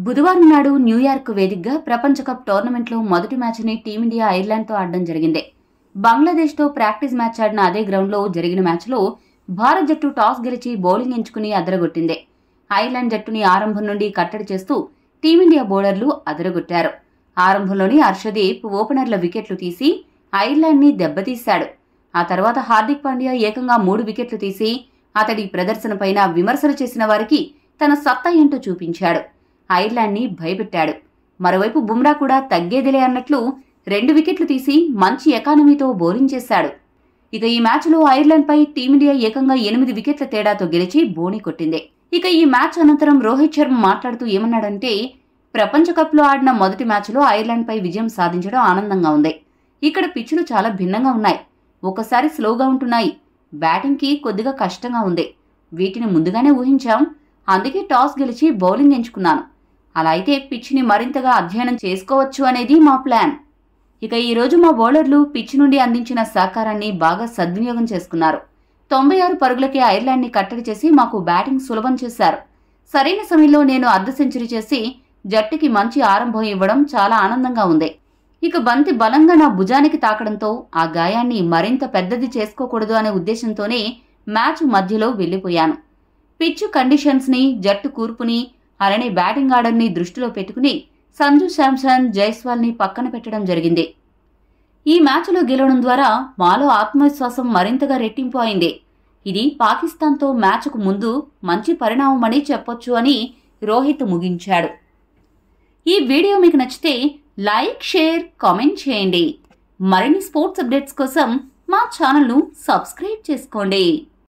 బుధవారం నాడు న్యూయార్క్ వేదికగా ప్రపంచ కప్ టోర్నమెంట్లో మొదటి మ్యాచ్ని టీమిండియా ఐర్లాండ్తో ఆడడం జరిగింది. బంగ్లాదేశ్తో ప్రాక్టీస్ మ్యాచ్ ఆడిన అదే గ్రౌండ్లో జరిగిన మ్యాచ్లో భారత్ జట్టు టాస్ గెలిచి బౌలింగ్ ఎంచుకుని అదరగొట్టింది. ఐర్లాండ్ జట్టుని ఆరంభం నుండి కట్టడి చేస్తూ టీమిండియా బౌలర్లు అదరగొట్టారు. ఆరంభంలోని హర్షదీప్ ఓపెనర్ల వికెట్లు తీసి ఐర్లాండ్ని దెబ్బతీశాడు. ఆ తర్వాత హార్దిక్ పాండ్యా ఏకంగా 3 వికెట్లు తీసి అతడి ప్రదర్శనపైన విమర్శలు చేసిన వారికి తన సత్తా ఏంటో చూపించాడు. ఐర్లాండ్ని భయపెట్టాడు. మరోవైపు బుమ్రా కూడా తగ్గేదిలే అన్నట్లు 2 వికెట్లు తీసి మంచి ఎకానమీతో బౌలింగ్ చేశాడు. ఇక ఈ మ్యాచ్లో ఐర్లాండ్పై టీమిండియా ఏకంగా 8 వికెట్ల తేడాతో గెలిచి బోణి కొట్టింది. ఇక ఈ మ్యాచ్ అనంతరం రోహిత్ శర్మ మాట్లాడుతూ ఏమన్నాడంటే, ప్రపంచ కప్లో ఆడిన మొదటి మ్యాచ్లో ఐర్లాండ్పై విజయం సాధించడం ఆనందంగా ఉంది. ఇక్కడ పిచ్చులు చాలా భిన్నంగా ఉన్నాయి. ఒకసారి స్లోగా ఉంటున్నాయి. బ్యాటింగ్కి కొద్దిగా కష్టంగా ఉంది. వీటిని ముందుగానే ఊహించాం. అందుకే టాస్ గెలిచి బౌలింగ్ ఎంచుకున్నాను. అలా అయితే పిచ్ని మరింతగా అధ్యయనం చేసుకోవచ్చు అనేది మా ప్లాన్. ఇక ఈరోజు మా బౌలర్లు పిచ్ నుండి అందించిన సహకారాన్ని బాగా సద్వినియోగం చేసుకున్నారు. 96 పరుగులకే ఐర్లాండ్ని కట్టడి చేసి మాకు బ్యాటింగ్ సులభం చేశారు. సరైన సమయంలో నేను అర్ధ సెంచరీ చేసి జట్టుకి మంచి ఆరంభం ఇవ్వడం చాలా ఆనందంగా ఉంది. ఇక బంతి బలంగా నా భుజానికి తాకడంతో ఆ గాయాన్ని మరింత పెద్దది చేసుకోకూడదు అనే ఉద్దేశంతోనే మ్యాచ్ మధ్యలో వెళ్లిపోయాను. పిచ్ కండిషన్స్ ని, జట్టు కూర్పుని, అలానే బ్యాటింగ్ ఆర్డర్ ని దృష్టిలో పెట్టుకుని సంజు శాంసన్, జైస్వాల్ ని పక్కన పెట్టడం జరిగింది. ఈ మ్యాచ్లో గెలవడం ద్వారా మాలో ఆత్మవిశ్వాసం మరింతగా రెట్టింపు అయింది. ఇది పాకిస్తాన్తో మ్యాచ్కు ముందు మంచి పరిణామమని చెప్పొచ్చు అని రోహిత్ ముగించాడు. ఈ వీడియో మీకు నచ్చితే లైక్, షేర్, కామెంట్ చేయండి. మరిన్ని స్పోర్ట్స్ అప్డేట్స్ కోసం మా ఛానల్ను సబ్స్క్రైబ్ చేసుకోండి.